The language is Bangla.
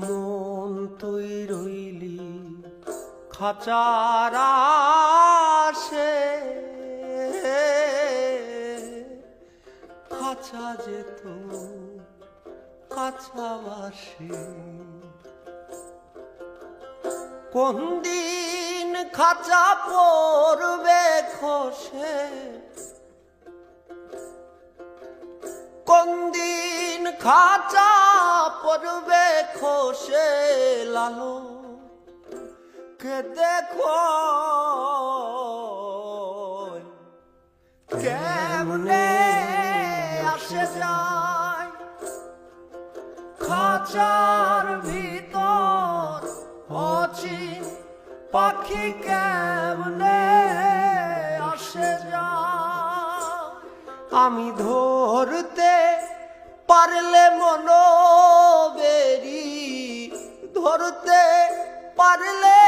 মন তুই রইলি খাঁচার আশে, খাঁচা যেত কাছাবাসে। কোন দিন খাঁচা পড়বে খসে, কোন দিন খাঁচা পড়বে খসে, লালো কে দেখো কেমনে আসে যায় খাঁচার ভিতর অচিন পাখি কেমনে আসে যায়। আমি ধরতে পারলে মনোবেরি, ধরতে পারলে